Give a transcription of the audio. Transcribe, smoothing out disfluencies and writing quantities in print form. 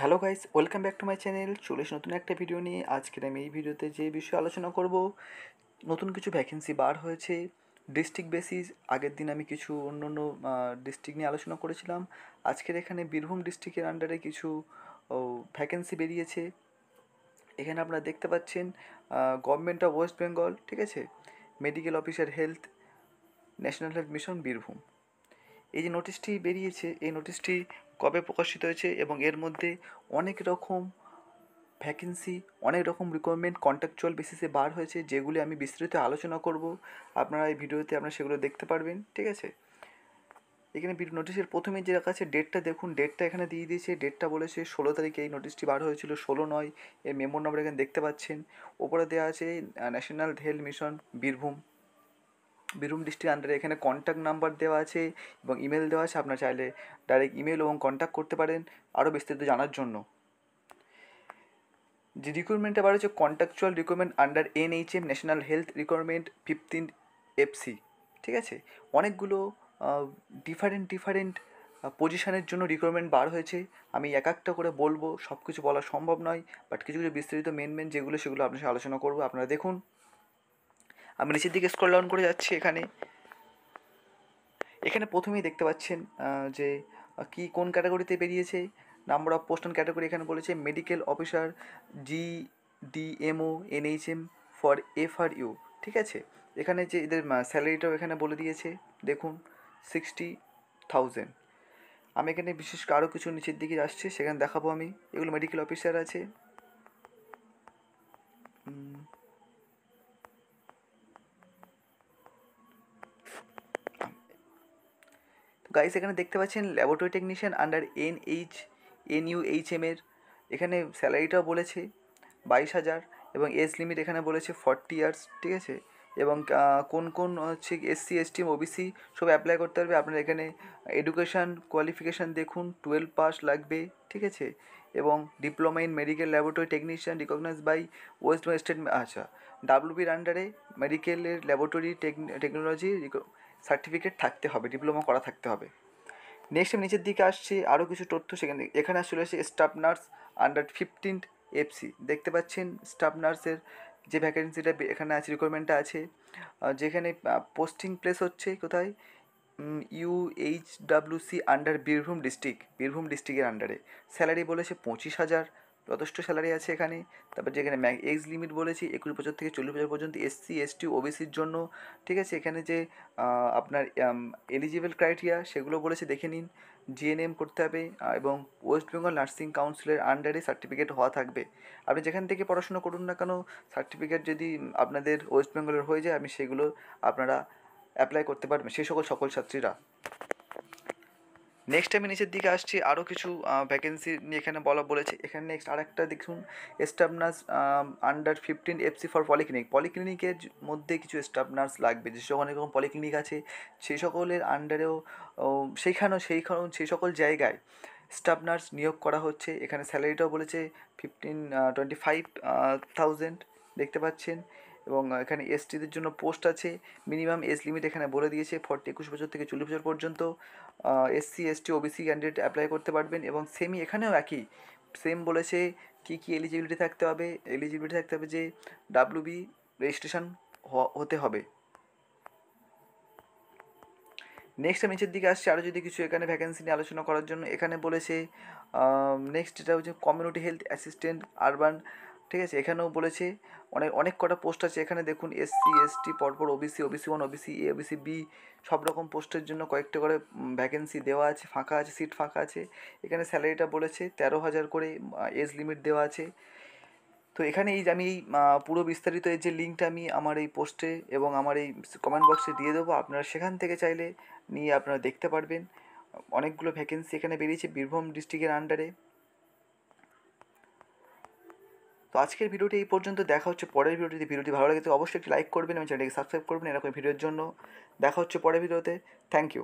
Hello guys, welcome back to my channel. চলে এসে নতুন একটা ভিডিও নিয়ে। আজকের আমি এই ভিডিওতে যে বিষয়ে আলোচনা করব, নতুন কিছু ভ্যাকেন্সি বার হয়েছে ডিস্ট্রিক্ট বেসিস। আগের দিন আমি কিছু অন্য অন্য ডিস্ট্রিক্ট নিয়ে আলোচনা করেছিলাম। আজকের এখানে বীরভূম ডিস্ট্রিক্টের আন্ডারে কিছু ভ্যাকেন্সি বেরিয়েছে। এখানে আপনারা দেখতে পাচ্ছেন গভর্নমেন্ট অফ ওয়েস্ট বেঙ্গল, ঠিক আছে, medical officer health, national health mission Birbhum. এই যে নোটিশটি বেরিয়েছে, এই নোটিশটি কবে প্রকাশিত হয়েছে এবং এর মধ্যে অনেক রকম ভ্যাকেন্সি, অনেক রকম রিকোয়ারমেন্ট কন্ট্রাকচুয়াল বেসিসে বার হয়েছে, যেগুলি আমি বিস্তারিত আলোচনা করব। আপনারা এই ভিডিওতে আপনারা সেগুলো দেখতে পারবেন, ঠিক আছে। এখানে নোটিশের প্রথমে যে রাখা আছে ডেটটা দেখুন, ডেটটা এখানে দিয়ে দিয়েছে। ডেটটা বলেছে 16 তারিখে এই নোটিশটি বার হয়েছিল, 16/9। এর মেমোর নাম্বার এখানে দেখতে পাচ্ছেন। ওপরে দেওয়া আছে national health mission Birbhum, Birbhum district আন্ডারে। এখানে কন্ট্যাক্ট নাম্বার দেওয়া আছে এবং ইমেল দেওয়া আছে। আপনারা চাইলে ডাইরেক্ট ইমেল এবং কন্ট্যাক্ট করতে পারেন আরও বিস্তারিত জানার জন্য। যে রিক্রুটমেন্টটা বার হচ্ছে contractual recruitment under NHM national health recruitment 15FC, ঠিক আছে। অনেকগুলো ডিফারেন্ট পজিশনের জন্য রিক্রুটমেন্ট বার হয়েছে। আমি এক একটা করে বলবো, সব কিছু বলা সম্ভব নয়, বাট কিছু কিছু বিস্তারিত মেন যেগুলো, সেগুলো আপনার সাথে আলোচনা করবো। আপনারা দেখুন, আমি নিচের দিকে স্ক্রল ডাউন করে যাচ্ছি। এখানে প্রথমেই দেখতে পাচ্ছেন যে কি কোন ক্যাটাগরিতে বেরিয়েছে। Number of post and category এখানে বলেছে medical officer GDMO NHM for FRU, ঠিক আছে। এখানে যে এদের স্যালারিটাও এখানে বলে দিয়েছে, দেখুন 60,000। আমি এখানে বিশেষ আরও কিছু নিচের দিকে আসছে, সেখানে দেখাবো আমি। এগুলো মেডিকেল অফিসার আছে। গাইস, এখানে দেখতে পাচ্ছেন ল্যাবরেটরি টেকনিশিয়ান আন্ডার NUHM এর এখানে স্যালারিটাও বলেছে 22,000 এবং এজ লিমিট এখানে বলেছে 40 ইয়ার্স, ঠিক আছে। এবং কোন কোন হচ্ছে SC ST OBC সব অ্যাপ্লাই করতে পারবে। আপনারা এখানে এডুকেশান কোয়ালিফিকেশান দেখুন, 12 পাস লাগবে, ঠিক আছে। এবং diploma in medical laboratory technician recognise by West Bengal state, আচ্ছা, WBর আন্ডারে মেডিকেলের ল্যাবরেটরি টেকনোলজি সার্টিফিকেট থাকতে হবে, ডিপ্লোমা করা থাকতে হবে। নেক্সট আমি নিচের দিকে আসছি, আরও কিছু তথ্য এখানে চলে আসছে স্টাফ নার্স আন্ডার 15FC। দেখতে পাচ্ছেন স্টাফ নার্সের যে ভ্যাকেন্সিটা এখানে আছে, রিকোয়ারমেন্টটা আছে, যেখানে পোস্টিং প্লেস হচ্ছে কোথায়, UHWC আন্ডার বীরভূম ডিস্ট্রিক্টের আন্ডারে। স্যালারি বলেছে 25,000, যথেষ্ট স্যালারি আছে এখানে। তারপর যেখানে এজ লিমিট বলেছি 21 বছর থেকে 40 বছর পর্যন্ত SC ST OBCর জন্য, ঠিক আছে। এখানে যে আপনার এলিজিবল ক্রাইটেরিয়া সেগুলো বলেছে, দেখে নিন। GNM করতে হবে এবং ওয়েস্ট বেঙ্গল নার্সিং কাউন্সিলের আন্ডারে সার্টিফিকেট হওয়া থাকবে। আপনি যেখান থেকে পড়াশোনা করুন না কেন, সার্টিফিকেট যদি আপনাদের ওয়েস্ট বেঙ্গলের হয়ে যায়, আমি সেগুলো আপনারা অ্যাপ্লাই করতে পারবেন, সেই সকল ছাত্রীরা। নেক্সট আমি নিচের দিকে আসছি, আরও কিছু ভ্যাকেন্সি নিয়ে এখানে বলেছে। এখানে নেক্সট আরেকটা দেখুন, staff nurse under 15FC for পলিক্লিনিকের মধ্যে কিছু স্টাফ নার্স লাগবে। যে সকল অনেক রকম পলিক্লিনিক আছে, সেই সকলের আন্ডারেও সেই সকল জায়গায় স্টাফ নার্স নিয়োগ করা হচ্ছে। এখানে স্যালারিটাও বলেছে 25,000, দেখতে পাচ্ছেন। এবং এখানে STদের জন্য পোস্ট আছে। মিনিমাম এজ লিমিট এখানে বলে দিয়েছে 21 বছর থেকে 40 বছর পর্যন্ত SC ST OBC candidate apply করতে পারবেন। এবং এখানেও একই সেম বলেছে কী কী এলিজিবিলিটি থাকতে হবে। যে WB রেজিস্ট্রেশন হতে হবে। নেক্সট আমি নিচের দিকে আসছি, আরও যদি কিছু এখানে ভ্যাকেন্সি নিয়ে আলোচনা করার জন্য। এখানে বলেছে নেক্সট এটা হচ্ছে কমিউনিটি হেলথ অ্যাসিস্ট্যান্ট আরবান, ঠিক আছে। এখানেও বলেছে অনেক কটা পোস্ট আছে এখানে, দেখুন SC ST পরপর OBC OBC 1 OBC A OBC B সব রকম পোস্টের জন্য কয়েকটা করে ভ্যাকেন্সি দেওয়া আছে, ফাঁকা আছে, সিট ফাঁকা আছে। এখানে স্যালারিটা বলেছে 13,000 করে, এজ লিমিট দেওয়া আছে। তো এখানে আমি এই পুরো বিস্তারিত এই যে লিঙ্কটা আমি আমার এই পোস্টে এবং আমার এই কমেন্ট বক্সে দিয়ে দেবো, আপনারা সেখান থেকে চাইলে নিয়ে আপনারা দেখতে পারবেন। অনেকগুলো ভ্যাকেন্সি এখানে বেরিয়েছে বীরভূম ডিস্ট্রিক্টের আন্ডারে। তো আজকের ভিডিওটি এই পর্যন্ত। দেখা হচ্ছে পরের ভিডিওতে। যদি ভিডিওটি ভালো লাগে তো অবশ্যই একটি লাইক করবেন এবং চ্যানেলটিকে সাবস্ক্রাইব করবেন এরকম ভিডিওর জন্য। দেখা হচ্ছে পরের ভিডিওতে। Thank you.